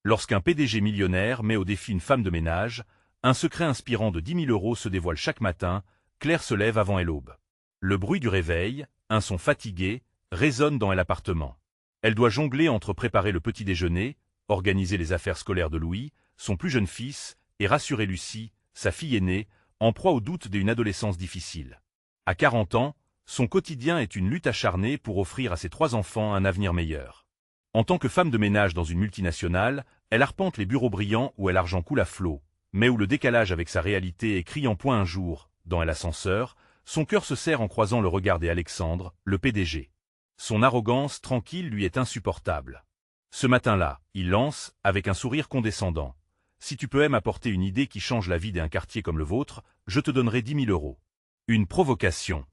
Lorsqu'un PDG millionnaire met au défi une femme de ménage, un secret inspirant de 10 000 € se dévoile chaque matin. Claire se lève avant l'aube. Le bruit du réveil, un son fatigué, résonne dans l'appartement. Elle doit jongler entre préparer le petit déjeuner, organiser les affaires scolaires de Louis, son plus jeune fils, et rassurer Lucie, sa fille aînée, en proie au doute d'une adolescence difficile. À 40 ans, son quotidien est une lutte acharnée pour offrir à ses 3 enfants un avenir meilleur. En tant que femme de ménage dans une multinationale, elle arpente les bureaux brillants où l'argent coule à flot, mais où le décalage avec sa réalité est criant point un jour, dans l'ascenseur, son cœur se serre en croisant le regard d'Alexandre, le PDG. Son arrogance tranquille lui est insupportable. Ce matin-là, il lance, avec un sourire condescendant. « Si tu peux m'apporter une idée qui change la vie d'un quartier comme le vôtre, je te donnerai 10 000 €. » Une provocation.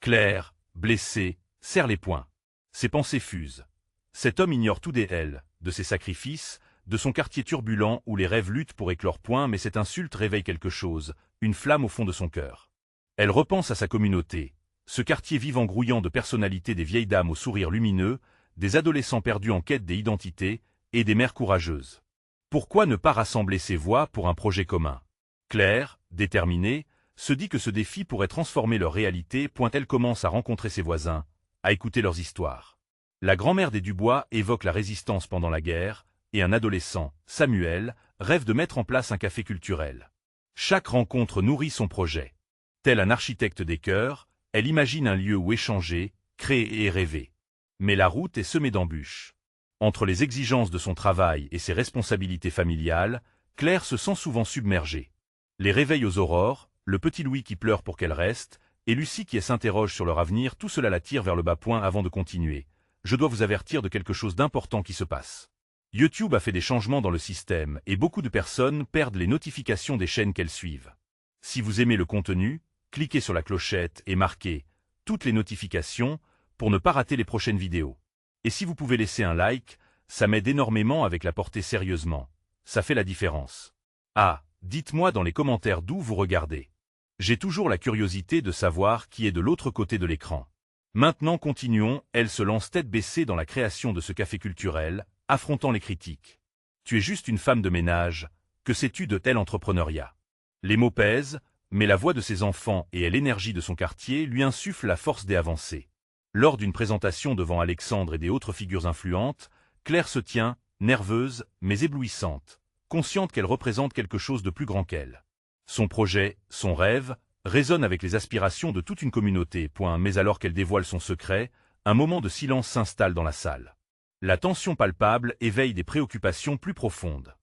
Claire, blessée, serre les poings. Ses pensées fusent. Cet homme ignore tout d'elle, de ses sacrifices, de son quartier turbulent où les rêves luttent pour éclore point, mais cette insulte réveille quelque chose, une flamme au fond de son cœur. Elle repense à sa communauté, ce quartier vivant grouillant de personnalités, des vieilles dames au sourire lumineux, des adolescents perdus en quête des identités, et des mères courageuses. Pourquoi ne pas rassembler ces voix pour un projet commun? Claire, déterminée, se dit que ce défi pourrait transformer leur réalité. Elle commence à rencontrer ses voisins, à écouter leurs histoires. La grand-mère des Dubois évoque la résistance pendant la guerre, et un adolescent, Samuel, rêve de mettre en place un café culturel. Chaque rencontre nourrit son projet. Tel un architecte des cœurs, elle imagine un lieu où échanger, créer et rêver. Mais la route est semée d'embûches. Entre les exigences de son travail et ses responsabilités familiales, Claire se sent souvent submergée. Les réveils aux aurores, le petit Louis qui pleure pour qu'elle reste, et Lucie qui s'interroge sur leur avenir, tout cela la tire vers le bas point avant de continuer. Je dois vous avertir de quelque chose d'important qui se passe. YouTube a fait des changements dans le système et beaucoup de personnes perdent les notifications des chaînes qu'elles suivent. Si vous aimez le contenu, cliquez sur la clochette et marquez « Toutes les notifications » pour ne pas rater les prochaines vidéos. Et si vous pouvez laisser un like, ça m'aide énormément avec la portée sérieusement. Ça fait la différence. Ah, dites-moi dans les commentaires d'où vous regardez. J'ai toujours la curiosité de savoir qui est de l'autre côté de l'écran. Maintenant continuons, elle se lance tête baissée dans la création de ce café culturel, affrontant les critiques. Tu es juste une femme de ménage, que sais-tu de tel entrepreneuriat? Les mots pèsent, mais la voix de ses enfants et l'énergie de son quartier lui insufflent la force d'avancer. Lors d'une présentation devant Alexandre et des autres figures influentes, Claire se tient, nerveuse, mais éblouissante, consciente qu'elle représente quelque chose de plus grand qu'elle. Son projet, son rêve, résonne avec les aspirations de toute une communauté. Mais alors qu'elle dévoile son secret, un moment de silence s'installe dans la salle. La tension palpable éveille des préoccupations plus profondes.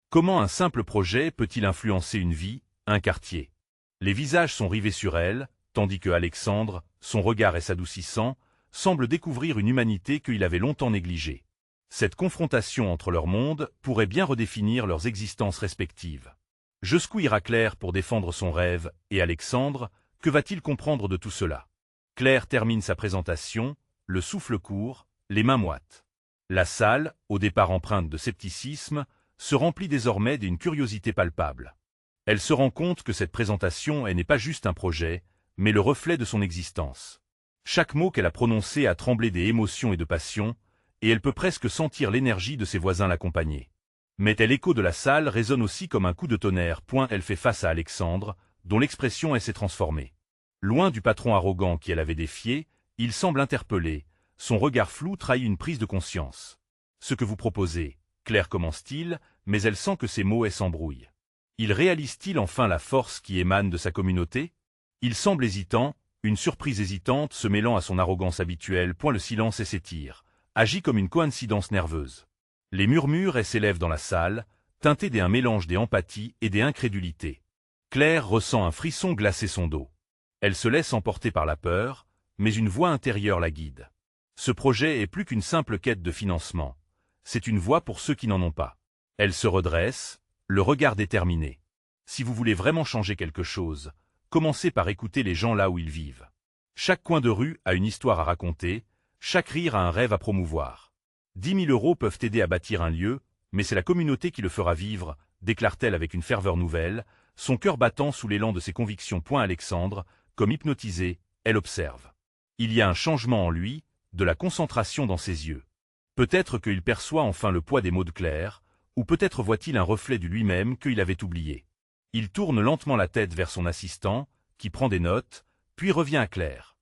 Comment un simple projet peut-il influencer une vie, un quartier? Les visages sont rivés sur elle, tandis que Alexandre, son regard est s'adoucissant, semble découvrir une humanité qu'il avait longtemps négligée. Cette confrontation entre leurs mondes pourrait bien redéfinir leurs existences respectives. Jusqu'où ira Claire pour défendre son rêve, et Alexandre, que va-t-il comprendre de tout cela? Claire termine sa présentation, le souffle court, les mains moites. La salle, au départ empreinte de scepticisme, se remplit désormais d'une curiosité palpable. Elle se rend compte que cette présentation n'est pas juste un projet, mais le reflet de son existence. Chaque mot qu'elle a prononcé a tremblé des émotions et de passion, et elle peut presque sentir l'énergie de ses voisins l'accompagner. Mais l'écho de la salle résonne aussi comme un coup de tonnerre. Elle fait face à Alexandre, dont l'expression s'est transformée. Loin du patron arrogant qui elle avait défié, il semble interpellé, son regard flou trahit une prise de conscience. Ce que vous proposez, Claire commence-t-il, mais elle sent que ses mots s'embrouillent. Il réalise-t-il enfin la force qui émane de sa communauté? Il semble hésitant, une surprise hésitante se mêlant à son arrogance habituelle. Le silence s'étire, agit comme une coïncidence nerveuse. Les murmures s'élèvent dans la salle, teintés d'un mélange d'empathie et d'incrédulité. Claire ressent un frisson glacer son dos. Elle se laisse emporter par la peur, mais une voix intérieure la guide. Ce projet est plus qu'une simple quête de financement. C'est une voie pour ceux qui n'en ont pas. Elle se redresse, le regard déterminé. Si vous voulez vraiment changer quelque chose, commencez par écouter les gens là où ils vivent. Chaque coin de rue a une histoire à raconter, chaque rire a un rêve à promouvoir. 10 000 € peuvent aider à bâtir un lieu, mais c'est la communauté qui le fera vivre, déclare-t-elle avec une ferveur nouvelle, son cœur battant sous l'élan de ses convictions. Alexandre, comme hypnotisé, elle observe. Il y a un changement en lui, de la concentration dans ses yeux. Peut-être qu'il perçoit enfin le poids des mots de Claire, ou peut-être voit-il un reflet de lui-même qu'il avait oublié. Il tourne lentement la tête vers son assistant, qui prend des notes, puis revient à Claire.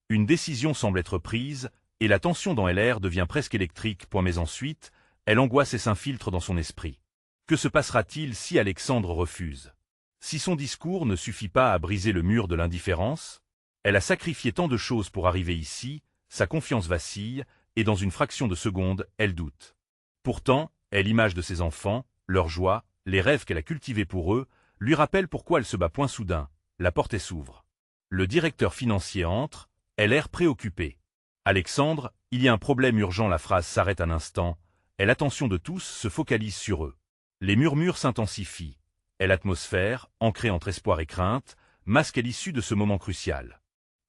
Une décision semble être prise, et la tension dans l'air devient presque électrique, mais ensuite, elle angoisse et s'infiltre dans son esprit. Que se passera-t-il si Alexandre refuse? Si son discours ne suffit pas à briser le mur de l'indifférence? Elle a sacrifié tant de choses pour arriver ici, sa confiance vacille, et dans une fraction de seconde, elle doute. Pourtant, elle l'image de ses enfants, leur joie, les rêves qu'elle a cultivés pour eux, lui rappelle pourquoi elle se bat point soudain. La porte s'ouvre. Le directeur financier entre, elle l'air préoccupée. Alexandre, il y a un problème urgent, la phrase s'arrête un instant, et l'attention de tous se focalise sur eux. Les murmures s'intensifient, et l'atmosphère, ancrée entre espoir et crainte, masque l'issue de ce moment crucial.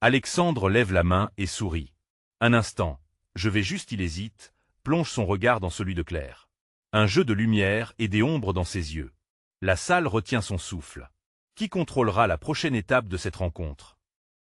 Alexandre lève la main et sourit. Un instant, je vais juste, il hésite, plonge son regard dans celui de Claire. Un jeu de lumière et des ombres dans ses yeux. La salle retient son souffle. Qui contrôlera la prochaine étape de cette rencontre?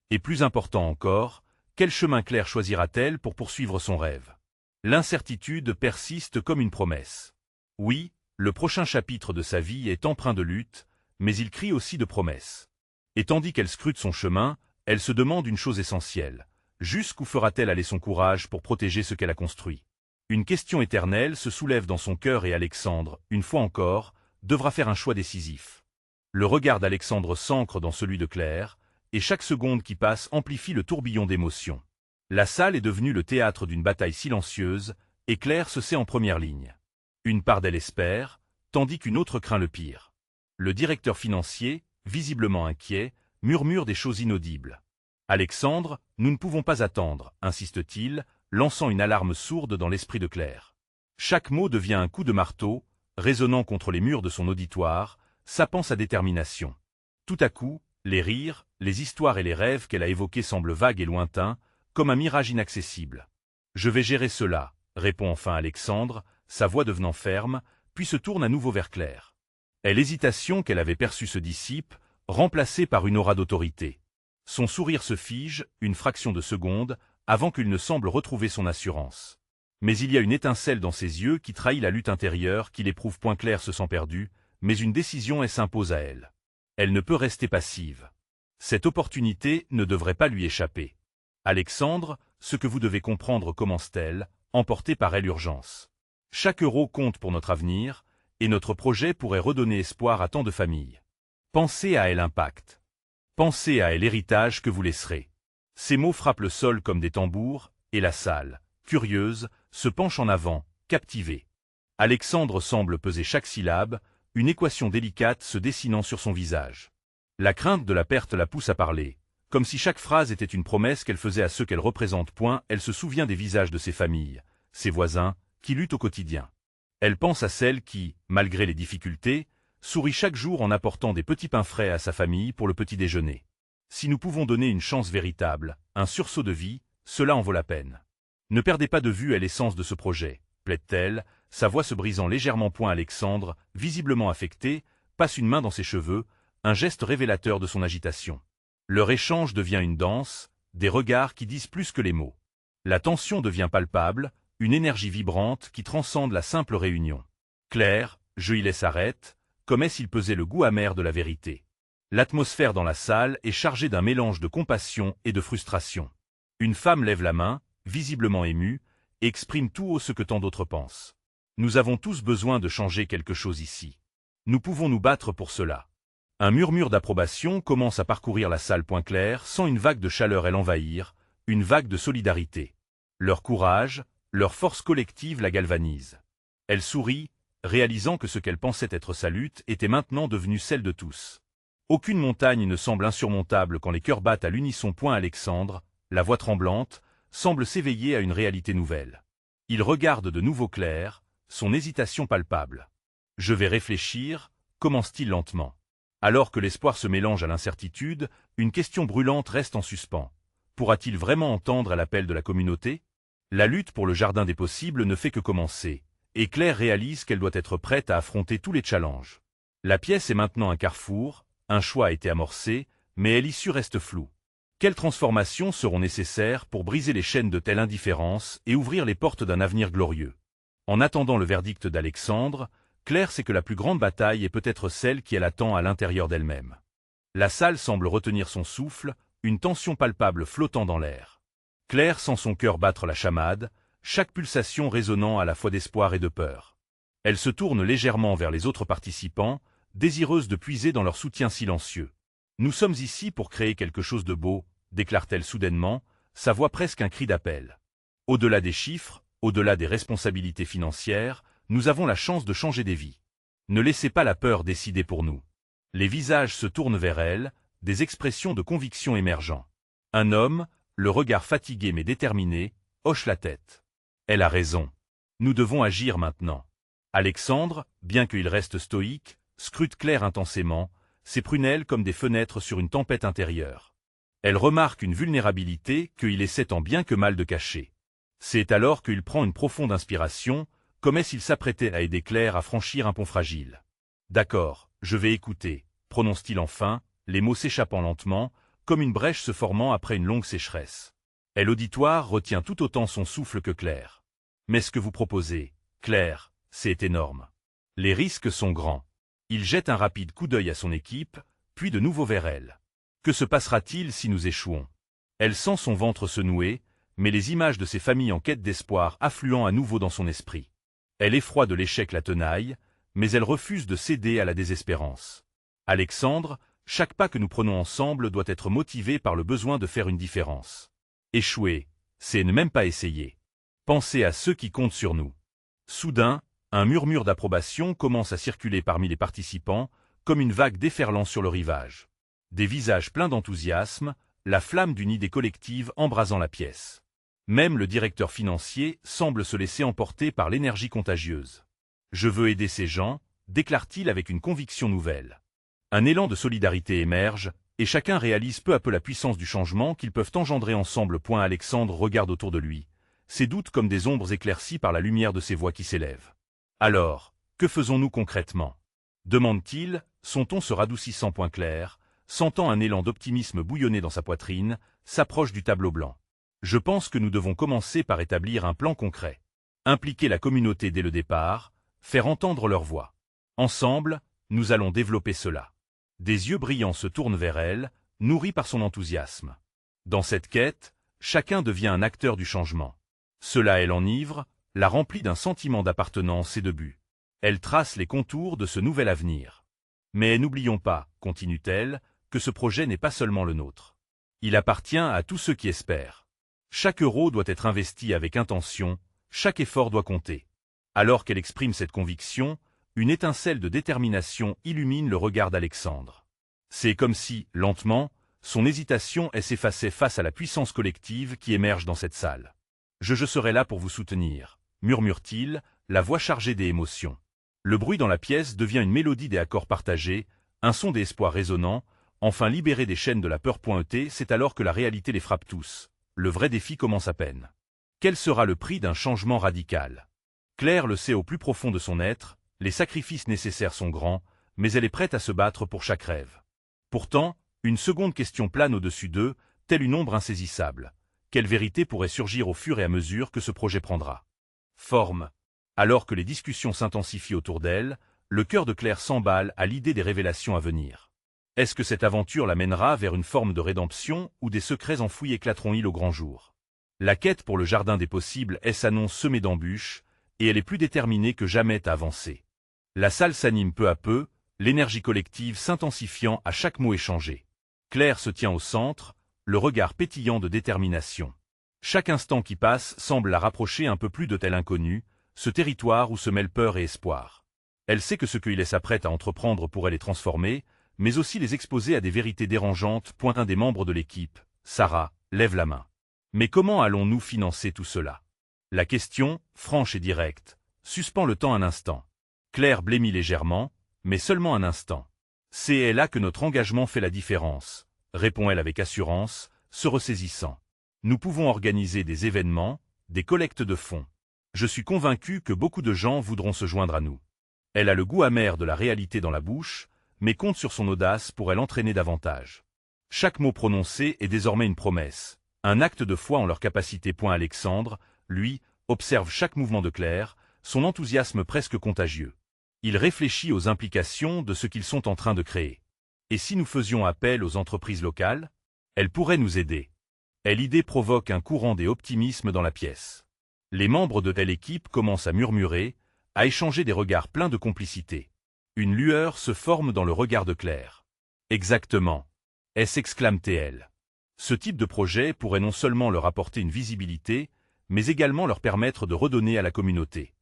Et plus important encore, quel chemin Claire choisira-t-elle pour poursuivre son rêve? L'incertitude persiste comme une promesse. Oui, le prochain chapitre de sa vie est empreint de lutte, mais il crie aussi de promesses. Et tandis qu'elle scrute son chemin, elle se demande une chose essentielle. Jusqu'où fera-t-elle aller son courage pour protéger ce qu'elle a construit? Une question éternelle se soulève dans son cœur et Alexandre, une fois encore, devra faire un choix décisif. Le regard d'Alexandre s'ancre dans celui de Claire, et chaque seconde qui passe amplifie le tourbillon d'émotions. La salle est devenue le théâtre d'une bataille silencieuse, et Claire se sait en première ligne. Une part d'elle espère, tandis qu'une autre craint le pire. Le directeur financier, visiblement inquiet, murmure des choses inaudibles. « Alexandre, nous ne pouvons pas attendre », insiste-t-il, lançant une alarme sourde dans l'esprit de Claire. Chaque mot devient un coup de marteau, résonnant contre les murs de son auditoire, sapant sa détermination. Tout à coup, les rires, les histoires et les rêves qu'elle a évoqués semblent vagues et lointains, comme un mirage inaccessible. « Je vais gérer cela », répond enfin Alexandre, sa voix devenant ferme, puis se tourne à nouveau vers Claire. Et l'hésitation qu'elle avait perçue se dissipe, remplacée par une aura d'autorité. Son sourire se fige, une fraction de seconde, avant qu'il ne semble retrouver son assurance. Mais il y a une étincelle dans ses yeux qui trahit la lutte intérieure qu'il éprouve. Claire se sent perdue, mais une décision s'impose à elle. Elle ne peut rester passive. Cette opportunité ne devrait pas lui échapper. « Alexandre, ce que vous devez comprendre, commence-t-elle, emportée par elle urgence. Chaque euro compte pour notre avenir, et notre projet pourrait redonner espoir à tant de familles. Pensez à elle l'impact. Pensez à elle l'héritage que vous laisserez. » Ces mots frappent le sol comme des tambours, et la salle, curieuse, se penche en avant, captivée. Alexandre semble peser chaque syllabe, une équation délicate se dessinant sur son visage. La crainte de la perte la pousse à parler, comme si chaque phrase était une promesse qu'elle faisait à ceux qu'elle représente. Elle se souvient des visages de ses familles, ses voisins, qui luttent au quotidien. Elle pense à celle qui, malgré les difficultés, sourit chaque jour en apportant des petits pains frais à sa famille pour le petit déjeuner. Si nous pouvons donner une chance véritable, un sursaut de vie, cela en vaut la peine. Ne perdez pas de vue l'essence de ce projet, plaide-t-elle, sa voix se brisant légèrement. Alexandre, visiblement affecté, passe une main dans ses cheveux, un geste révélateur de son agitation. Leur échange devient une danse, des regards qui disent plus que les mots. La tension devient palpable, une énergie vibrante qui transcende la simple réunion. Claire, je y laisse arrête, comme s'il pesait le goût amer de la vérité. L'atmosphère dans la salle est chargée d'un mélange de compassion et de frustration. Une femme lève la main, visiblement émue, et exprime tout haut ce que tant d'autres pensent. Nous avons tous besoin de changer quelque chose ici. Nous pouvons nous battre pour cela. Un murmure d'approbation commence à parcourir la salle. Claire sent une vague de chaleur l'envahir, une vague de solidarité. Leur courage, leur force collective la galvanise. Elle sourit, réalisant que ce qu'elle pensait être sa lutte était maintenant devenue celle de tous. Aucune montagne ne semble insurmontable quand les cœurs battent à l'unisson. Alexandre, la voix tremblante, semble s'éveiller à une réalité nouvelle. Il regarde de nouveau Claire, son hésitation palpable. « Je vais réfléchir », commence-t-il lentement. Alors que l'espoir se mélange à l'incertitude, une question brûlante reste en suspens. Pourra-t-il vraiment entendre l'appel de la communauté? La lutte pour le jardin des possibles ne fait que commencer, et Claire réalise qu'elle doit être prête à affronter tous les challenges. La pièce est maintenant un carrefour, un choix a été amorcé, mais l'issue reste floue. Quelles transformations seront nécessaires pour briser les chaînes de telle indifférence et ouvrir les portes d'un avenir glorieux? En attendant le verdict d'Alexandre, Claire sait que la plus grande bataille est peut-être celle qui elle attend à l'intérieur d'elle-même. La salle semble retenir son souffle, une tension palpable flottant dans l'air. Claire sent son cœur battre la chamade, chaque pulsation résonnant à la fois d'espoir et de peur. Elle se tourne légèrement vers les autres participants, désireuse de puiser dans leur soutien silencieux. « Nous sommes ici pour créer quelque chose de beau », déclare-t-elle soudainement, sa voix presque un cri d'appel. Au-delà des chiffres, au-delà des responsabilités financières, nous avons la chance de changer des vies. Ne laissez pas la peur décider pour nous. Les visages se tournent vers elle, des expressions de conviction émergeant. Un homme, le regard fatigué mais déterminé, hoche la tête. Elle a raison. Nous devons agir maintenant. Alexandre, bien qu'il reste stoïque, scrute Claire intensément, ses prunelles comme des fenêtres sur une tempête intérieure. Elle remarque une vulnérabilité qu'il essaie tant bien que mal de cacher. C'est alors qu'il prend une profonde inspiration, comme s'il s'apprêtait à aider Claire à franchir un pont fragile. « D'accord, je vais écouter », prononce-t-il enfin, les mots s'échappant lentement, comme une brèche se formant après une longue sécheresse. Et l'auditoire retient tout autant son souffle que Claire. « Mais ce que vous proposez, Claire, c'est énorme. Les risques sont grands. » Il jette un rapide coup d'œil à son équipe, puis de nouveau vers elle. Que se passera-t-il si nous échouons? Elle sent son ventre se nouer, mais les images de ses familles en quête d'espoir affluent à nouveau dans son esprit. Elle effroie de l'échec la tenaille, mais elle refuse de céder à la désespérance. Alexandre, chaque pas que nous prenons ensemble doit être motivé par le besoin de faire une différence. Échouer, c'est ne même pas essayer. Pensez à ceux qui comptent sur nous. Soudain, un murmure d'approbation commence à circuler parmi les participants, comme une vague déferlant sur le rivage. Des visages pleins d'enthousiasme, la flamme d'une idée collective embrasant la pièce. Même le directeur financier semble se laisser emporter par l'énergie contagieuse. « Je veux aider ces gens », déclare-t-il avec une conviction nouvelle. Un élan de solidarité émerge, et chacun réalise peu à peu la puissance du changement qu'ils peuvent engendrer ensemble. Alexandre regarde autour de lui, ses doutes comme des ombres éclaircies par la lumière de ces voix qui s'élèvent. « Alors, que faisons-nous concrètement ?» demande-t-il, son ton se radoucissant. Claire, sentant un élan d'optimisme bouillonner dans sa poitrine, s'approche du tableau blanc. « Je pense que nous devons commencer par établir un plan concret. Impliquer la communauté dès le départ, faire entendre leur voix. Ensemble, nous allons développer cela. » Des yeux brillants se tournent vers elle, nourris par son enthousiasme. Dans cette quête, chacun devient un acteur du changement. Cela elle enivre, la remplit d'un sentiment d'appartenance et de but. Elle trace les contours de ce nouvel avenir. Mais n'oublions pas, continue-t-elle, que ce projet n'est pas seulement le nôtre. Il appartient à tous ceux qui espèrent. Chaque euro doit être investi avec intention, chaque effort doit compter. Alors qu'elle exprime cette conviction, une étincelle de détermination illumine le regard d'Alexandre. C'est comme si, lentement, son hésitation s'effaçait face à la puissance collective qui émerge dans cette salle. « Je serai là pour vous soutenir », murmure-t-il, la voix chargée des émotions. Le bruit dans la pièce devient une mélodie des accords partagés, un son d'espoir résonnant, enfin libéré des chaînes de la peur. C'est alors que la réalité les frappe tous. Le vrai défi commence à peine. Quel sera le prix d'un changement radical? Claire le sait au plus profond de son être, les sacrifices nécessaires sont grands, mais elle est prête à se battre pour chaque rêve. Pourtant, une seconde question plane au-dessus d'eux, telle une ombre insaisissable. Quelle vérité pourrait surgir au fur et à mesure que ce projet prendra forme? Alors que les discussions s'intensifient autour d'elle, le cœur de Claire s'emballe à l'idée des révélations à venir. Est-ce que cette aventure la mènera vers une forme de rédemption ou des secrets enfouis éclateront-ils au grand jour? La quête pour le jardin des possibles s'annonce semée d'embûches, et elle est plus déterminée que jamais à avancer. La salle s'anime peu à peu, l'énergie collective s'intensifiant à chaque mot échangé. Claire se tient au centre, le regard pétillant de détermination. Chaque instant qui passe semble la rapprocher un peu plus de tel inconnu, ce territoire où se mêlent peur et espoir. Elle sait que ce qu'il s'apprête à entreprendre pourrait les transformer, mais aussi les exposer à des vérités dérangeantes. Un des membres de l'équipe, Sarah, lève la main. Mais comment allons-nous financer tout cela? La question, franche et directe, suspend le temps un instant. Claire blêmit légèrement, mais seulement un instant. C'est là que notre engagement fait la différence, répond-elle avec assurance, se ressaisissant. Nous pouvons organiser des événements, des collectes de fonds. Je suis convaincu que beaucoup de gens voudront se joindre à nous. Elle a le goût amer de la réalité dans la bouche, mais compte sur son audace pour l'entraîner davantage. Chaque mot prononcé est désormais une promesse, un acte de foi en leur capacité. Alexandre, lui, observe chaque mouvement de Claire, son enthousiasme presque contagieux. Il réfléchit aux implications de ce qu'ils sont en train de créer. Et si nous faisions appel aux entreprises locales? Elles pourraient nous aider. L'idée provoque un courant d'optimisme dans la pièce. Les membres de telle équipe commencent à murmurer, à échanger des regards pleins de complicité. Une lueur se forme dans le regard de Claire. Exactement. S'exclame-t-elle. Ce type de projet pourrait non seulement leur apporter une visibilité, mais également leur permettre de redonner à la communauté.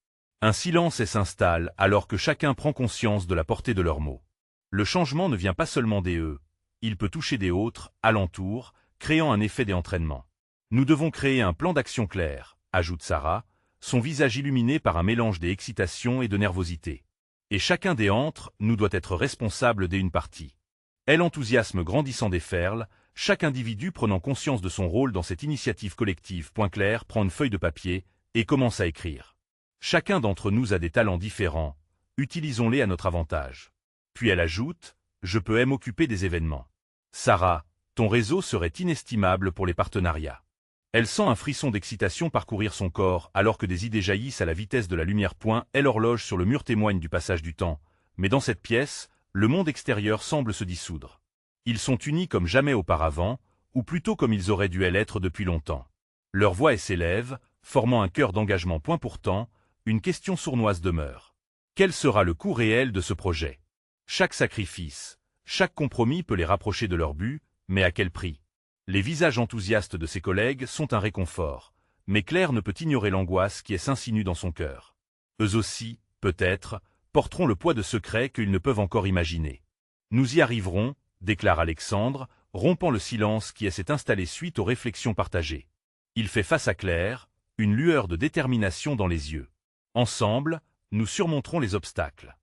Un silence s'installe alors que chacun prend conscience de la portée de leurs mots. Le changement ne vient pas seulement des eux, il peut toucher des autres, alentours, créant un effet d'entraînement. Nous devons créer un plan d'action clair, ajoute Sarah, son visage illuminé par un mélange d'excitation et de nervosité. Et chacun des entre nous doit être responsable d'une partie. L'enthousiasme grandissant déferle, chaque individu prenant conscience de son rôle dans cette initiative collective. Claire prend une feuille de papier et commence à écrire. Chacun d'entre nous a des talents différents, utilisons-les à notre avantage. Puis elle ajoute, je peux m'occuper des événements. Sarah, ton réseau serait inestimable pour les partenariats. Elle sent un frisson d'excitation parcourir son corps alors que des idées jaillissent à la vitesse de la lumière. L'horloge sur le mur témoigne du passage du temps, mais dans cette pièce, le monde extérieur semble se dissoudre. Ils sont unis comme jamais auparavant, ou plutôt comme ils auraient dû l'être depuis longtemps. Leur voix s'élève, formant un cœur d'engagement. Pourtant, une question sournoise demeure. Quel sera le coût réel de ce projet? Chaque sacrifice, chaque compromis peut les rapprocher de leur but, mais à quel prix? Les visages enthousiastes de ses collègues sont un réconfort, mais Claire ne peut ignorer l'angoisse qui s'insinue dans son cœur. Eux aussi, peut-être, porteront le poids de secrets qu'ils ne peuvent encore imaginer. Nous y arriverons, déclare Alexandre, rompant le silence qui s'est installé suite aux réflexions partagées. Il fait face à Claire, une lueur de détermination dans les yeux. Ensemble, nous surmonterons les obstacles.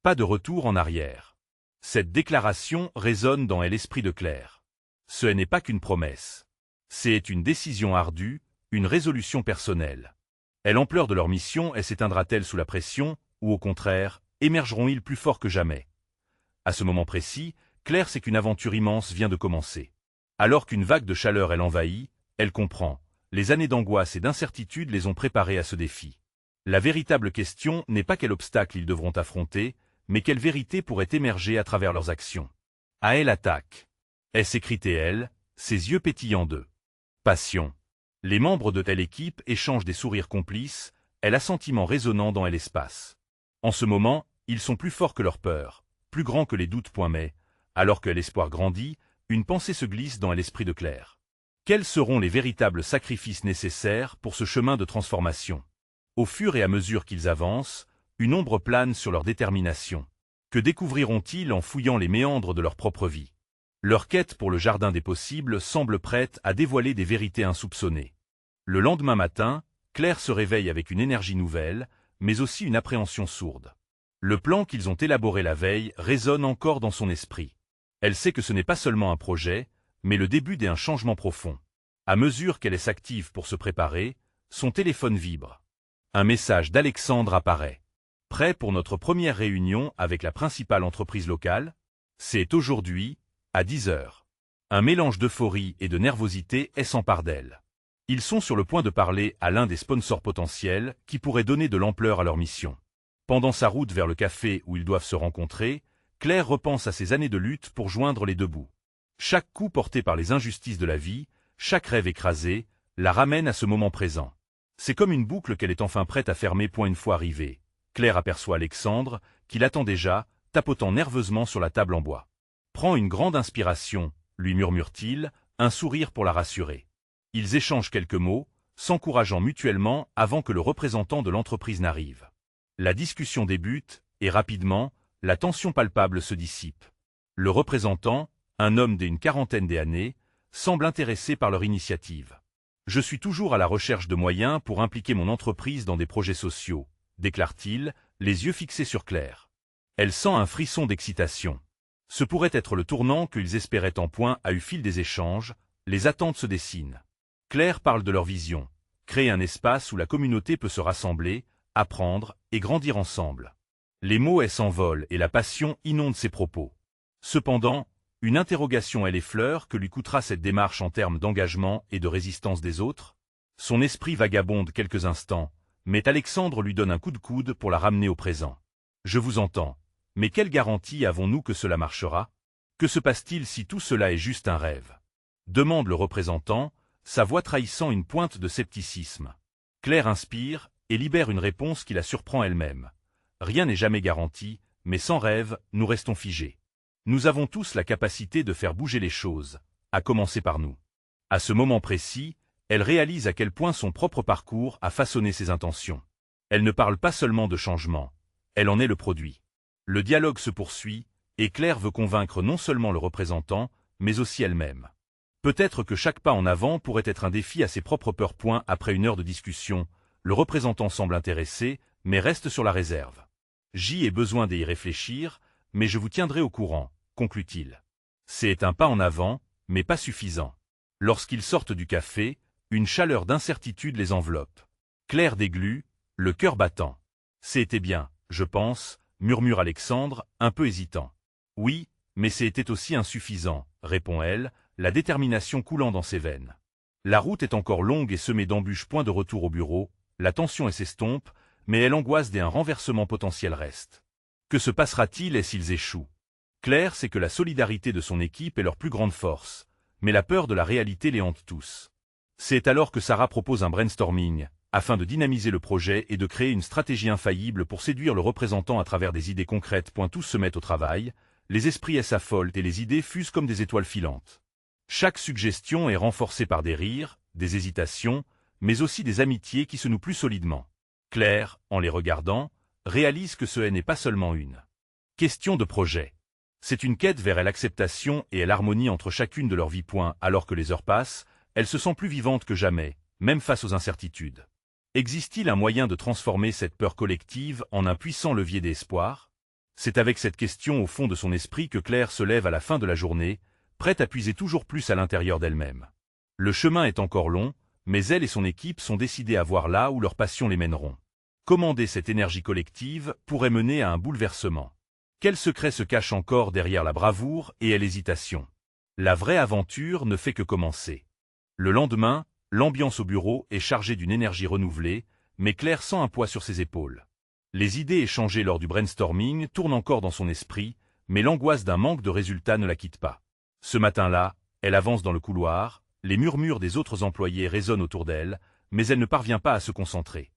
Pas de retour en arrière. Cette déclaration résonne dans l'esprit de Claire. Ce n'est pas qu'une promesse. C'est une décision ardue, une résolution personnelle. L'ampleur de leur mission s'éteindra-t-elle sous la pression, ou au contraire, émergeront-ils plus forts que jamais? À ce moment précis, Claire sait qu'une aventure immense vient de commencer. Alors qu'une vague de chaleur l'envahit, elle comprend. Les années d'angoisse et d'incertitude les ont préparés à ce défi. La véritable question n'est pas quel obstacle ils devront affronter, mais quelle vérité pourrait émerger à travers leurs actions. À elle attaque. S'écrie-t-elle, ses yeux pétillants de passion. Les membres de telle équipe échangent des sourires complices, l'assentiment résonnant dans l'espace. En ce moment, ils sont plus forts que leur peur, plus grands que les doutes. Mais, alors que l'espoir grandit, une pensée se glisse dans l'esprit de Claire. Quels seront les véritables sacrifices nécessaires pour ce chemin de transformation? Au fur et à mesure qu'ils avancent, une ombre plane sur leur détermination. Que découvriront-ils en fouillant les méandres de leur propre vie? Leur quête pour le jardin des possibles semble prête à dévoiler des vérités insoupçonnées. Le lendemain matin, Claire se réveille avec une énergie nouvelle, mais aussi une appréhension sourde. Le plan qu'ils ont élaboré la veille résonne encore dans son esprit. Elle sait que ce n'est pas seulement un projet, mais le début d'un changement profond. À mesure qu'elle s'active pour se préparer, son téléphone vibre. Un message d'Alexandre apparaît. Prêt pour notre première réunion avec la principale entreprise locale? C'est aujourd'hui, à 10 heures. Un mélange d'euphorie et de nervosité s'empare d'elle. Ils sont sur le point de parler à l'un des sponsors potentiels qui pourrait donner de l'ampleur à leur mission. Pendant sa route vers le café où ils doivent se rencontrer, Claire repense à ses années de lutte pour joindre les deux bouts. Chaque coup porté par les injustices de la vie, chaque rêve écrasé, la ramène à ce moment présent. C'est comme une boucle qu'elle est enfin prête à fermer. Une fois arrivée, Claire aperçoit Alexandre, qui l'attend déjà, tapotant nerveusement sur la table en bois. Prends une grande inspiration, lui murmure-t-il, un sourire pour la rassurer. Ils échangent quelques mots, s'encourageant mutuellement avant que le représentant de l'entreprise n'arrive. La discussion débute, et rapidement, la tension palpable se dissipe. Le représentant, un homme d'une quarantaine d'années, semble intéressé par leur initiative. Je suis toujours à la recherche de moyens pour impliquer mon entreprise dans des projets sociaux, déclare-t-il, les yeux fixés sur Claire. Elle sent un frisson d'excitation. Ce pourrait être le tournant qu'ils espéraient. Au fil des échanges, les attentes se dessinent. Claire parle de leur vision, créer un espace où la communauté peut se rassembler, apprendre et grandir ensemble. Les mots s'envolent et la passion inonde ses propos. Cependant, une interrogation effleure que lui coûtera cette démarche en termes d'engagement et de résistance des autres. Son esprit vagabonde quelques instants, mais Alexandre lui donne un coup de coude pour la ramener au présent. Je vous entends. Mais quelle garantie avons-nous que cela marchera? Que se passe-t-il si tout cela est juste un rêve? Demande le représentant, sa voix trahissant une pointe de scepticisme. Claire inspire et libère une réponse qui la surprend elle-même. Rien n'est jamais garanti, mais sans rêve, nous restons figés. Nous avons tous la capacité de faire bouger les choses, à commencer par nous. À ce moment précis, elle réalise à quel point son propre parcours a façonné ses intentions. Elle ne parle pas seulement de changement, elle en est le produit. Le dialogue se poursuit, et Claire veut convaincre non seulement le représentant, mais aussi elle-même. Peut-être que chaque pas en avant pourrait être un défi à ses propres peurs. Après une heure de discussion, le représentant semble intéressé, mais reste sur la réserve. J'y ai besoin d'y réfléchir, mais je vous tiendrai au courant, conclut-il. C'est un pas en avant, mais pas suffisant. Lorsqu'ils sortent du café, une chaleur d'incertitude les enveloppe. Claire déglut, le cœur battant. C'était bien, je pense, murmure Alexandre, un peu hésitant. Oui, mais c'était aussi insuffisant, répond-elle, la détermination coulant dans ses veines. La route est encore longue et semée d'embûches. Point de retour au bureau, la tension s'estompe, mais elle angoisse d'un renversement potentiel reste. Que se passera-t-il et s'ils échouent? Claire sait que la solidarité de son équipe est leur plus grande force, mais la peur de la réalité les hante tous. C'est alors que Sarah propose un brainstorming, afin de dynamiser le projet et de créer une stratégie infaillible pour séduire le représentant à travers des idées concrètes. Tous se mettent au travail, les esprits s'affolent et les idées fusent comme des étoiles filantes. Chaque suggestion est renforcée par des rires, des hésitations, mais aussi des amitiés qui se nouent plus solidement. Claire, en les regardant, réalise que ce n'est pas seulement une question de projet. C'est une quête vers l'acceptation et l'harmonie entre chacune de leurs vies. Alors que les heures passent, elle se sent plus vivante que jamais, même face aux incertitudes. Existe-t-il un moyen de transformer cette peur collective en un puissant levier d'espoir? C'est avec cette question au fond de son esprit que Claire se lève à la fin de la journée, prête à puiser toujours plus à l'intérieur d'elle-même. Le chemin est encore long, mais elle et son équipe sont décidées à voir là où leurs passions les mèneront. Commander cette énergie collective pourrait mener à un bouleversement. Quel secret se cache encore derrière la bravoure et l'hésitation? La vraie aventure ne fait que commencer. Le lendemain, l'ambiance au bureau est chargée d'une énergie renouvelée, mais Claire sent un poids sur ses épaules. Les idées échangées lors du brainstorming tournent encore dans son esprit, mais l'angoisse d'un manque de résultats ne la quitte pas. Ce matin-là, elle avance dans le couloir, les murmures des autres employés résonnent autour d'elle, mais elle ne parvient pas à se concentrer.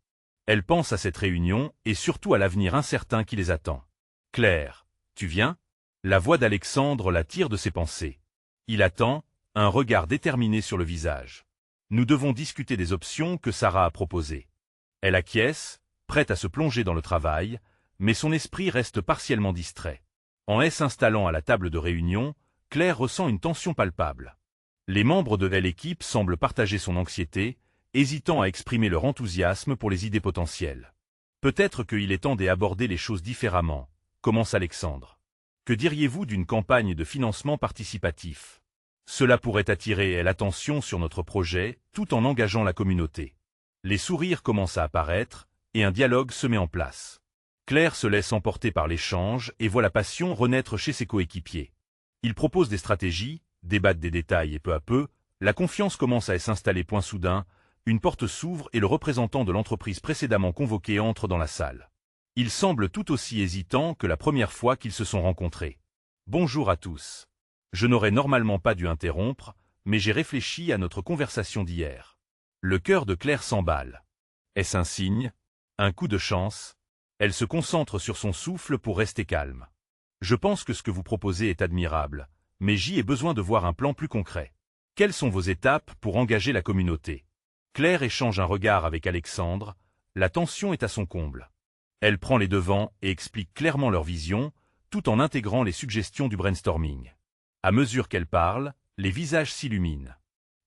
Elle pense à cette réunion et surtout à l'avenir incertain qui les attend. « Claire, tu viens ?» La voix d'Alexandre la tire de ses pensées. Il attend, un regard déterminé sur le visage. Nous devons discuter des options que Sarah a proposées. Elle acquiesce, prête à se plonger dans le travail, mais son esprit reste partiellement distrait. En s'installant à la table de réunion, Claire ressent une tension palpable. Les membres de l'équipe semblent partager son anxiété, hésitant à exprimer leur enthousiasme pour les idées potentielles. Peut-être qu'il est temps d'aborder les choses différemment, commence Alexandre. Que diriez-vous d'une campagne de financement participatif? Cela pourrait attirer l'attention sur notre projet, tout en engageant la communauté. Les sourires commencent à apparaître, et un dialogue se met en place. Claire se laisse emporter par l'échange et voit la passion renaître chez ses coéquipiers. Ils proposent des stratégies, débattent des détails et peu à peu, la confiance commence à s'installer. Soudain, une porte s'ouvre et le représentant de l'entreprise précédemment convoqué entre dans la salle. Il semble tout aussi hésitant que la première fois qu'ils se sont rencontrés. « Bonjour à tous. Je n'aurais normalement pas dû interrompre, mais j'ai réfléchi à notre conversation d'hier. » Le cœur de Claire s'emballe. Est-ce un signe? Un coup de chance? Elle se concentre sur son souffle pour rester calme. « Je pense que ce que vous proposez est admirable, mais j'y ai besoin de voir un plan plus concret. Quelles sont vos étapes pour engager la communauté? » Claire échange un regard avec Alexandre, la tension est à son comble. Elle prend les devants et explique clairement leur vision, tout en intégrant les suggestions du brainstorming. À mesure qu'elle parle, les visages s'illuminent.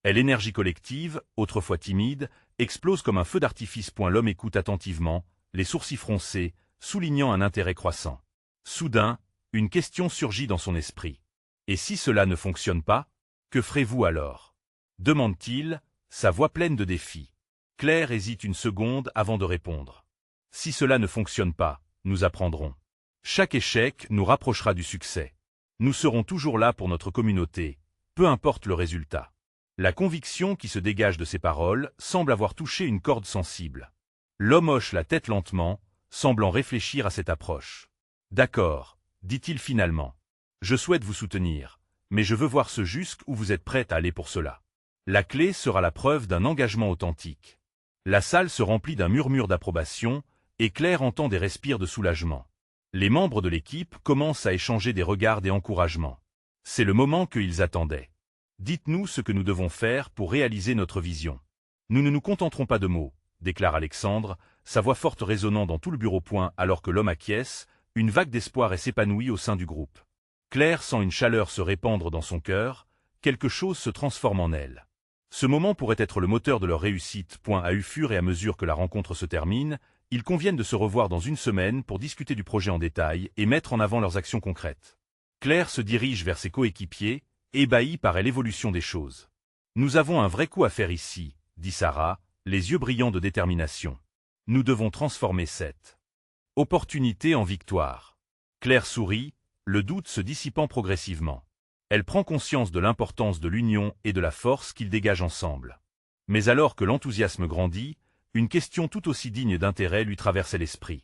L'énergie collective, autrefois timide, explose comme un feu d'artifice. L'homme écoute attentivement, les sourcils froncés, soulignant un intérêt croissant. Soudain, une question surgit dans son esprit. « Et si cela ne fonctionne pas, que ferez-vous alors ?» demande-t-il, sa voix pleine de défi. Claire hésite une seconde avant de répondre. « Si cela ne fonctionne pas, nous apprendrons. Chaque échec nous rapprochera du succès. Nous serons toujours là pour notre communauté, peu importe le résultat. » La conviction qui se dégage de ces paroles semble avoir touché une corde sensible. L'homme hoche la tête lentement, semblant réfléchir à cette approche. D'accord, dit-il finalement. Je souhaite vous soutenir, mais je veux voir ce jusqu'où vous êtes prête à aller pour cela. La clé sera la preuve d'un engagement authentique. La salle se remplit d'un murmure d'approbation, et Claire entend des respirs de soulagement. Les membres de l'équipe commencent à échanger des regards et encouragements. C'est le moment qu'ils attendaient. Dites-nous ce que nous devons faire pour réaliser notre vision. Nous ne nous contenterons pas de mots, déclare Alexandre, sa voix forte résonnant dans tout le bureau. Alors que l'homme acquiesce, une vague d'espoir s'épanouit au sein du groupe. Claire sent une chaleur se répandre dans son cœur, quelque chose se transforme en elle. Ce moment pourrait être le moteur de leur réussite. À fur et à mesure que la rencontre se termine, ils conviennent de se revoir dans une semaine pour discuter du projet en détail et mettre en avant leurs actions concrètes. Claire se dirige vers ses coéquipiers, ébahie par l'évolution des choses. Nous avons un vrai coup à faire ici, dit Sarah, les yeux brillants de détermination. Nous devons transformer cette opportunité en victoire. Claire sourit, le doute se dissipant progressivement. Elle prend conscience de l'importance de l'union et de la force qu'ils dégagent ensemble. Mais alors que l'enthousiasme grandit, une question tout aussi digne d'intérêt lui traversait l'esprit.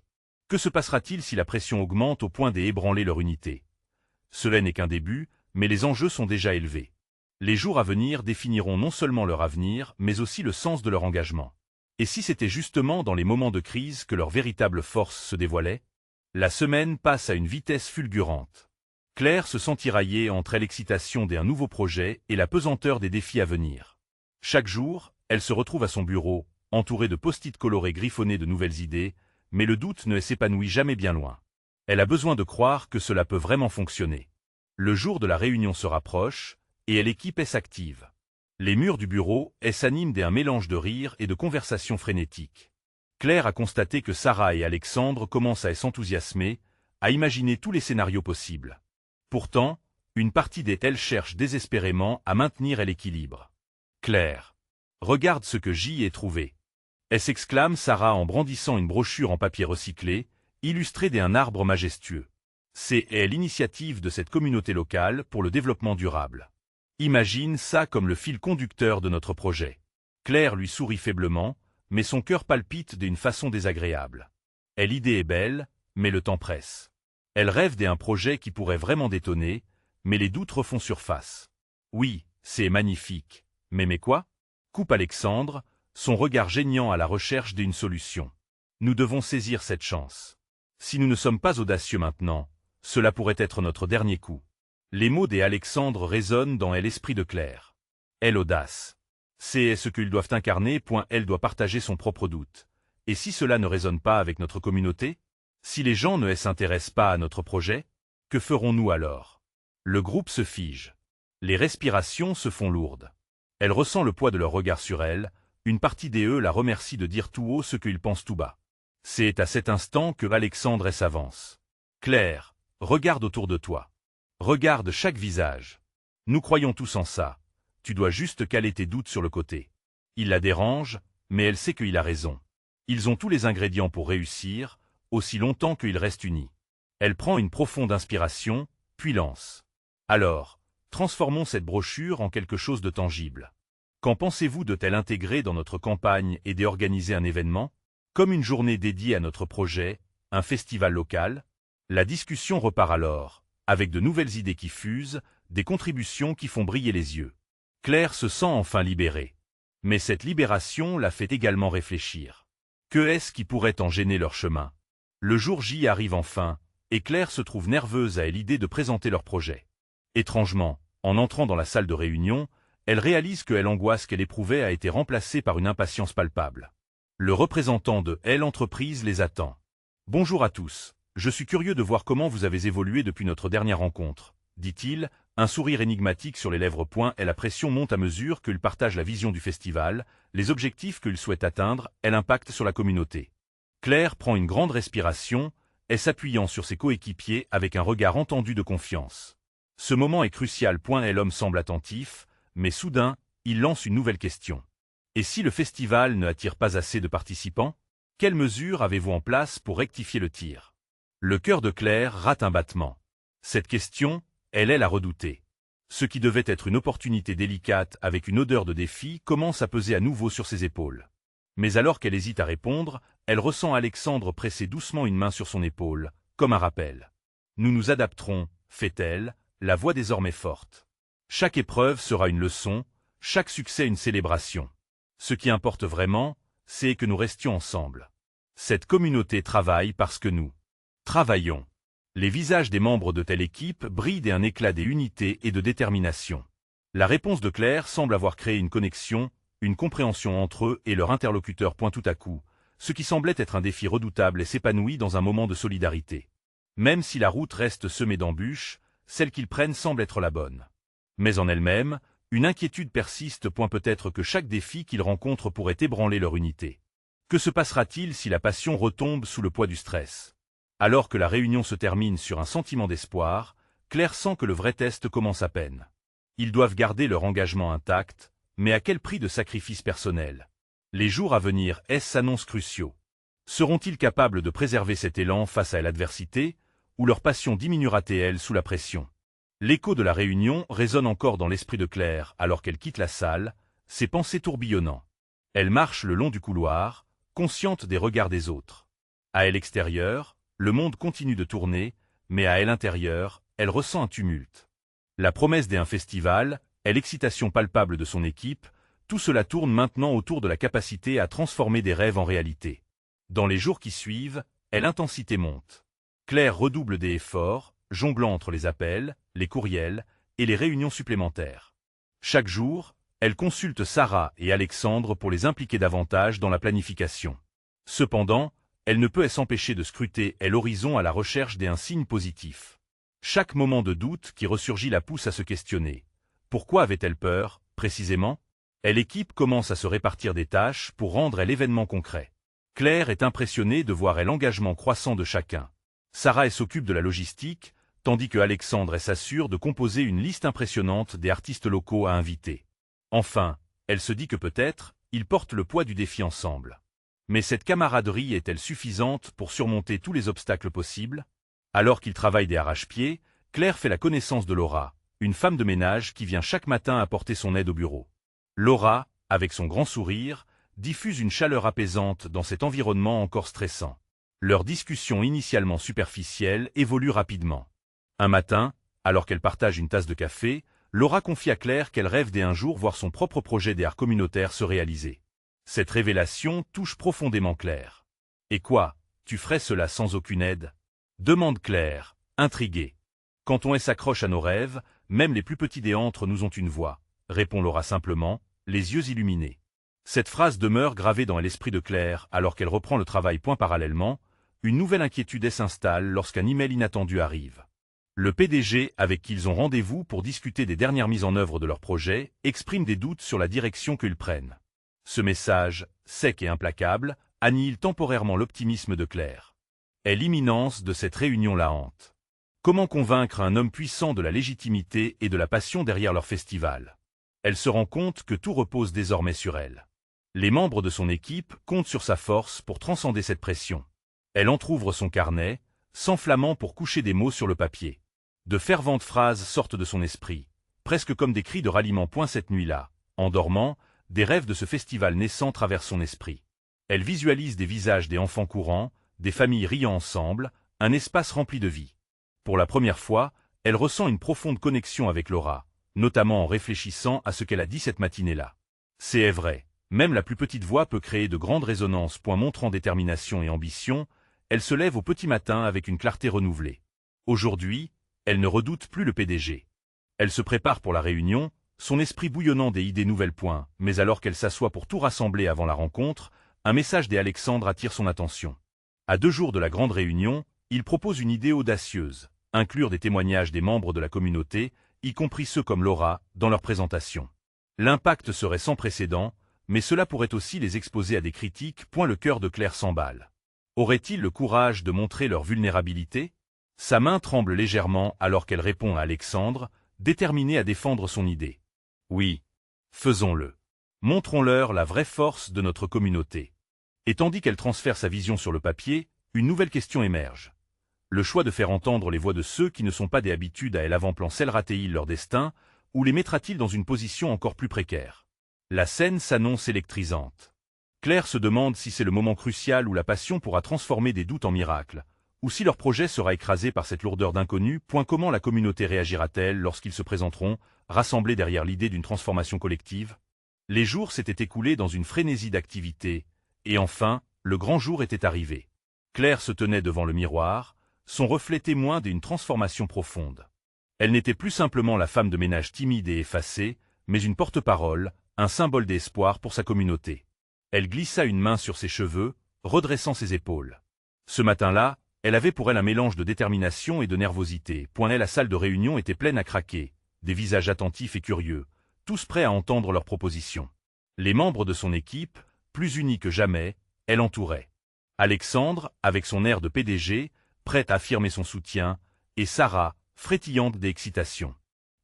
Que se passera-t-il si la pression augmente au point d'ébranler leur unité? Cela n'est qu'un début, mais les enjeux sont déjà élevés. Les jours à venir définiront non seulement leur avenir, mais aussi le sens de leur engagement. Et si c'était justement dans les moments de crise que leur véritable force se dévoilait? La semaine passe à une vitesse fulgurante. Claire se sent tiraillée entre l'excitation d'un nouveau projet et la pesanteur des défis à venir. Chaque jour, elle se retrouve à son bureau, entourée de post-it colorés griffonnés de nouvelles idées, mais le doute ne s'épanouit jamais bien loin. Elle a besoin de croire que cela peut vraiment fonctionner. Le jour de la réunion se rapproche, et l'équipe s'active. Les murs du bureau s'animent d'un mélange de rires et de conversations frénétiques. Claire a constaté que Sarah et Alexandre commencent à s'enthousiasmer, à imaginer tous les scénarios possibles. Pourtant, une partie d'elles cherche désespérément à maintenir l'équilibre. Claire, regarde ce que j'y ai trouvé. S'exclame Sarah en brandissant une brochure en papier recyclé, illustrée d'un arbre majestueux. C'est l'initiative de cette communauté locale pour le développement durable. Imagine ça comme le fil conducteur de notre projet. Claire lui sourit faiblement, mais son cœur palpite d'une façon désagréable. L'idée est belle, mais le temps presse. Elle rêve d'un projet qui pourrait vraiment détonner, mais les doutes refont surface. Oui, c'est magnifique, mais quoi? Coupe Alexandre, son regard geignant à la recherche d'une solution. Nous devons saisir cette chance. Si nous ne sommes pas audacieux maintenant, cela pourrait être notre dernier coup. Les mots d'Alexandre résonnent dans l'esprit de Claire. L'audace. C'est ce qu'ils doivent incarner. Elle doit partager son propre doute. Et si cela ne résonne pas avec notre communauté? Si les gens ne s'intéressent pas à notre projet, que ferons-nous alors? Le groupe se fige. Les respirations se font lourdes. Elle ressent le poids de leur regard sur elle, une partie d'eux la remercie de dire tout haut ce qu'ils pensent tout bas. C'est à cet instant que Alexandre s'avance. Claire, regarde autour de toi. Regarde chaque visage. Nous croyons tous en ça. Tu dois juste caler tes doutes sur le côté. Il la dérange, mais elle sait qu'il a raison. Ils ont tous les ingrédients pour réussir, aussi longtemps qu'ils restent unis. Elle prend une profonde inspiration, puis lance. Alors, transformons cette brochure en quelque chose de tangible. Qu'en pensez-vous de tel intégrer dans notre campagne et d'organiser un événement, comme une journée dédiée à notre projet, un festival local? La discussion repart alors, avec de nouvelles idées qui fusent, des contributions qui font briller les yeux. Claire se sent enfin libérée. Mais cette libération la fait également réfléchir. Que est-ce qui pourrait en gêner leur chemin? Le jour J arrive enfin, et Claire se trouve nerveuse à l'idée de présenter leur projet. Étrangement, en entrant dans la salle de réunion, elle réalise que l'angoisse qu'elle éprouvait a été remplacée par une impatience palpable. Le représentant de l'entreprise les attend. Bonjour à tous, je suis curieux de voir comment vous avez évolué depuis notre dernière rencontre, dit-il, un sourire énigmatique sur les lèvres. La pression monte à mesure qu'il partage la vision du festival, les objectifs qu'il souhaite atteindre, l'impact sur la communauté. Claire prend une grande respiration, s'appuyant sur ses coéquipiers avec un regard entendu de confiance. Ce moment est crucial. L'homme semble attentif, mais soudain, il lance une nouvelle question. Et si le festival ne attire pas assez de participants? Quelles mesures avez-vous en place pour rectifier le tir? Le cœur de Claire rate un battement. Cette question, elle est la redoutée. Ce qui devait être une opportunité délicate avec une odeur de défi commence à peser à nouveau sur ses épaules. Mais alors qu'elle hésite à répondre, elle ressent Alexandre presser doucement une main sur son épaule, comme un rappel. Nous nous adapterons, fait-elle, la voix désormais forte. Chaque épreuve sera une leçon, chaque succès une célébration. Ce qui importe vraiment, c'est que nous restions ensemble. Cette communauté travaille parce que nous travaillons. Les visages des membres de telle équipe brillent d'un éclat d'unité et de détermination. La réponse de Claire semble avoir créé une connexion, une compréhension entre eux et leur interlocuteur. Tout à coup, ce qui semblait être un défi redoutable s'épanouit dans un moment de solidarité. Même si la route reste semée d'embûches, celle qu'ils prennent semble être la bonne. Mais en elle-même, une inquiétude persiste. Peut-être que chaque défi qu'ils rencontrent pourrait ébranler leur unité. Que se passera-t-il si la passion retombe sous le poids du stress? Alors que la réunion se termine sur un sentiment d'espoir, Claire sent que le vrai test commence à peine. Ils doivent garder leur engagement intact, mais à quel prix de sacrifice personnel? Les jours à venir s'annoncent cruciaux. Seront-ils capables de préserver cet élan face à l'adversité, ou leur passion diminuera-t-elle sous la pression? L'écho de la réunion résonne encore dans l'esprit de Claire alors qu'elle quitte la salle, ses pensées tourbillonnant. Elle marche le long du couloir, consciente des regards des autres. À elle extérieure, le monde continue de tourner, mais à elle intérieure, elle ressent un tumulte. La promesse d'un festival, et l'excitation palpable de son équipe, tout cela tourne maintenant autour de la capacité à transformer des rêves en réalité. Dans les jours qui suivent, l'intensité monte. Claire redouble des efforts, jonglant entre les appels, les courriels et les réunions supplémentaires. Chaque jour, elle consulte Sarah et Alexandre pour les impliquer davantage dans la planification. Cependant, elle ne peut s'empêcher de scruter l'horizon à la recherche d'un signe positif. Chaque moment de doute qui ressurgit la pousse à se questionner. Pourquoi avait-elle peur, précisément? L'équipe commence à se répartir des tâches pour rendre l'événement concret. Claire est impressionnée de voir l'engagement croissant de chacun. Sarah s'occupe de la logistique, tandis que Alexandre s'assure de composer une liste impressionnante des artistes locaux à inviter. Enfin, elle se dit que peut-être, ils portent le poids du défi ensemble. Mais cette camaraderie est-elle suffisante pour surmonter tous les obstacles possibles? Alors qu'ils travaillent des arrache-pieds, Claire fait la connaissance de Laura, une femme de ménage qui vient chaque matin apporter son aide au bureau. Laura, avec son grand sourire, diffuse une chaleur apaisante dans cet environnement encore stressant. Leur discussion initialement superficielle évolue rapidement. Un matin, alors qu'elle partage une tasse de café, Laura confie à Claire qu'elle rêve d'un jour voir son propre projet d'art communautaire se réaliser. Cette révélation touche profondément Claire. « Et quoi, tu ferais cela sans aucune aide ?» demande Claire, intriguée. « Quand on s'accroche à nos rêves, même les plus petits d'entre nous ont une voix, » répond Laura simplement, les yeux illuminés. Cette phrase demeure gravée dans l'esprit de Claire alors qu'elle reprend le travail. Parallèlement, une nouvelle inquiétude s'installe lorsqu'un email inattendu arrive. Le PDG, avec qui ils ont rendez-vous pour discuter des dernières mises en œuvre de leur projet, exprime des doutes sur la direction qu'ils prennent. Ce message, sec et implacable, annihile temporairement l'optimisme de Claire. L'imminence de cette réunion la hante. Comment convaincre un homme puissant de la légitimité et de la passion derrière leur festival? Elle se rend compte que tout repose désormais sur elle. Les membres de son équipe comptent sur sa force pour transcender cette pression. Elle entr'ouvre son carnet, s'enflammant pour coucher des mots sur le papier. De ferventes phrases sortent de son esprit, presque comme des cris de ralliement. Cette nuit-là, en dormant, des rêves de ce festival naissant traversent son esprit. Elle visualise des visages des enfants courants, des familles riant ensemble, un espace rempli de vie. Pour la première fois, elle ressent une profonde connexion avec Laura, notamment en réfléchissant à ce qu'elle a dit cette matinée-là. C'est vrai, même la plus petite voix peut créer de grandes résonances. Montrant détermination et ambition, elle se lève au petit matin avec une clarté renouvelée. Aujourd'hui, elle ne redoute plus le PDG. Elle se prépare pour la réunion, son esprit bouillonnant des idées nouvelles. Mais alors qu'elle s'assoit pour tout rassembler avant la rencontre, un message d'Alexandre attire son attention. À 2 jours de la grande réunion, il propose une idée audacieuse, inclure des témoignages des membres de la communauté, y compris ceux comme Laura, dans leur présentation. L'impact serait sans précédent, mais cela pourrait aussi les exposer à des critiques. Le cœur de Claire s'emballe. Auraient-ils le courage de montrer leur vulnérabilité? Sa main tremble légèrement alors qu'elle répond à Alexandre, déterminée à défendre son idée. Oui, faisons-le. Montrons-leur la vraie force de notre communauté. Et tandis qu'elle transfère sa vision sur le papier, une nouvelle question émerge. Le choix de faire entendre les voix de ceux qui ne sont pas des habitudes à l'avant-plan scellera-t-il leur destin, ou les mettra-t-il dans une position encore plus précaire? La scène s'annonce électrisante. Claire se demande si c'est le moment crucial où la passion pourra transformer des doutes en miracles, Ou si leur projet sera écrasé par cette lourdeur d'inconnu, comment la communauté réagira-t-elle lorsqu'ils se présenteront, rassemblés derrière l'idée d'une transformation collective? Les jours s'étaient écoulés dans une frénésie d'activité, et enfin, le grand jour était arrivé. Claire se tenait devant le miroir, son reflet témoin d'une transformation profonde. Elle n'était plus simplement la femme de ménage timide et effacée, mais une porte-parole, un symbole d'espoir pour sa communauté. Elle glissa une main sur ses cheveux, redressant ses épaules. Ce matin-là, elle avait pour elle un mélange de détermination et de nervosité. La salle de réunion était pleine à craquer, des visages attentifs et curieux, tous prêts à entendre leurs propositions. Les membres de son équipe, plus unis que jamais, elle entourait. Alexandre, avec son air de PDG, prête à affirmer son soutien, et Sarah, frétillante d'excitation.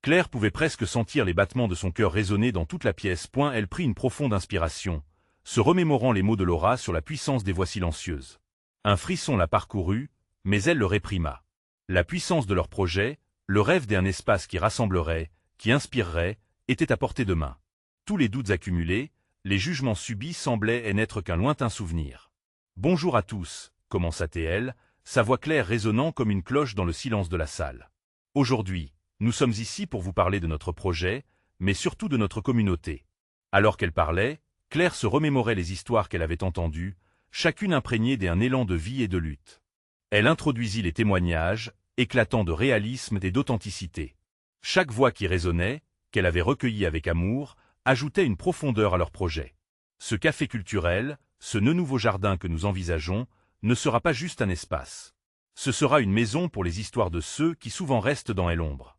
Claire pouvait presque sentir les battements de son cœur résonner dans toute la pièce. Elle prit une profonde inspiration, se remémorant les mots de Laura sur la puissance des voix silencieuses. Un frisson la parcourut, mais elle le réprima. La puissance de leur projet, le rêve d'un espace qui rassemblerait, qui inspirerait, était à portée de main. Tous les doutes accumulés, les jugements subis semblaient n'être qu'un lointain souvenir. « Bonjour à tous », commença-t-elle, sa voix claire résonnant comme une cloche dans le silence de la salle. « Aujourd'hui, nous sommes ici pour vous parler de notre projet, mais surtout de notre communauté. » Alors qu'elle parlait, Claire se remémorait les histoires qu'elle avait entendues, chacune imprégnée d'un élan de vie et de lutte. Elle introduisit les témoignages, éclatant de réalisme et d'authenticité. Chaque voix qui résonnait, qu'elle avait recueillie avec amour, ajoutait une profondeur à leur projet. Ce café culturel, ce nouveau jardin que nous envisageons, ne sera pas juste un espace. Ce sera une maison pour les histoires de ceux qui souvent restent dans l'ombre.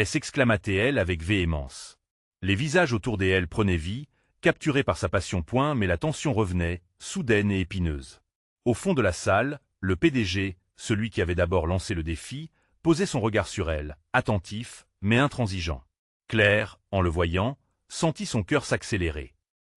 S'exclama-t-elle avec véhémence. Les visages autour d'elle prenaient vie, capturés par sa passion. Mais la tension revenait, soudaine et épineuse. Au fond de la salle, le PDG, celui qui avait d'abord lancé le défi, posait son regard sur elle, attentif, mais intransigeant. Claire, en le voyant, sentit son cœur s'accélérer.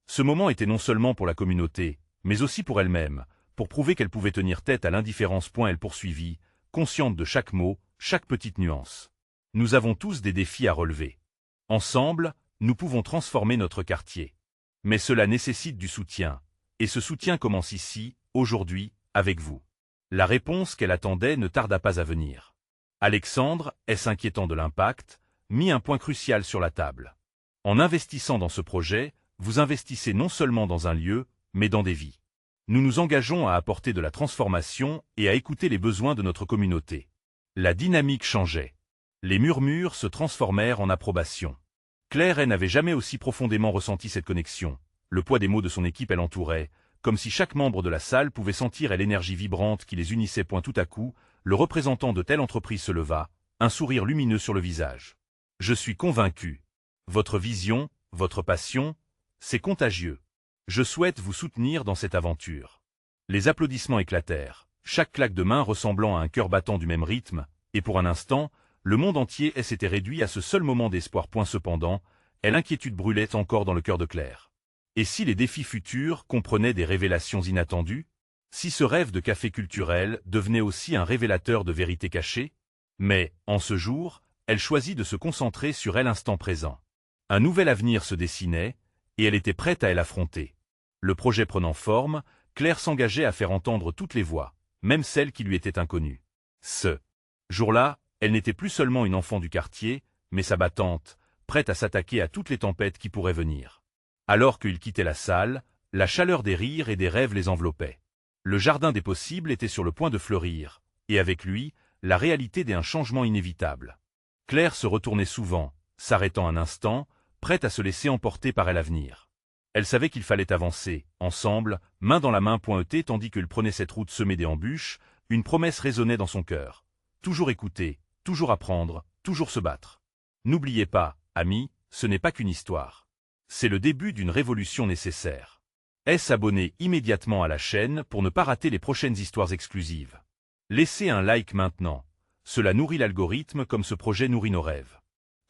Ce moment était non seulement pour la communauté, mais aussi pour elle-même, pour prouver qu'elle pouvait tenir tête à l'indifférence. Elle poursuivit, consciente de chaque mot, chaque petite nuance. Nous avons tous des défis à relever. Ensemble, nous pouvons transformer notre quartier. Mais cela nécessite du soutien, et ce soutien commence ici, aujourd'hui, avec vous. La réponse qu'elle attendait ne tarda pas à venir. Alexandre, s'inquiétant de l'impact, mit un point crucial sur la table. En investissant dans ce projet, vous investissez non seulement dans un lieu, mais dans des vies. Nous nous engageons à apporter de la transformation et à écouter les besoins de notre communauté. La dynamique changeait. Les murmures se transformèrent en approbation. Claire n'avait jamais aussi profondément ressenti cette connexion. Le poids des mots de son équipe l'entourait, comme si chaque membre de la salle pouvait sentir l'énergie vibrante qui les unissait. Tout à coup, le représentant de telle entreprise se leva, un sourire lumineux sur le visage. « Je suis convaincu. Votre vision, votre passion, c'est contagieux. Je souhaite vous soutenir dans cette aventure. » Les applaudissements éclatèrent, chaque claque de main ressemblant à un cœur battant du même rythme, et pour un instant, le monde entier s'était réduit à ce seul moment d'espoir. Cependant, l'inquiétude brûlait encore dans le cœur de Claire. Et si les défis futurs comprenaient des révélations inattendues? Si ce rêve de café culturel devenait aussi un révélateur de vérités cachées? Mais, en ce jour, elle choisit de se concentrer sur l'instant présent. Un nouvel avenir se dessinait, et elle était prête à l'affronter. Le projet prenant forme, Claire s'engageait à faire entendre toutes les voix, même celles qui lui étaient inconnues. Ce jour-là, elle n'était plus seulement une enfant du quartier, mais sa battante, prête à s'attaquer à toutes les tempêtes qui pourraient venir. Alors qu'il quittait la salle, la chaleur des rires et des rêves les enveloppait. Le jardin des possibles était sur le point de fleurir, et avec lui, la réalité d'un changement inévitable. Claire se retournait souvent, s'arrêtant un instant, prête à se laisser emporter par l'avenir. Elle savait qu'il fallait avancer, ensemble, main dans la main. Tandis qu'il prenait cette route semée d'embûches, une promesse résonnait dans son cœur. Toujours écouter, toujours apprendre, toujours se battre. N'oubliez pas, amis, ce n'est pas qu'une histoire. C'est le début d'une révolution nécessaire. S'abonner immédiatement à la chaîne pour ne pas rater les prochaines histoires exclusives. Laissez un like maintenant. Cela nourrit l'algorithme comme ce projet nourrit nos rêves.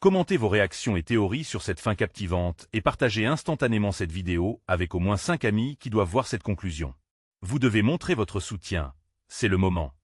Commentez vos réactions et théories sur cette fin captivante et partagez instantanément cette vidéo avec au moins 5 amis qui doivent voir cette conclusion. Vous devez montrer votre soutien. C'est le moment.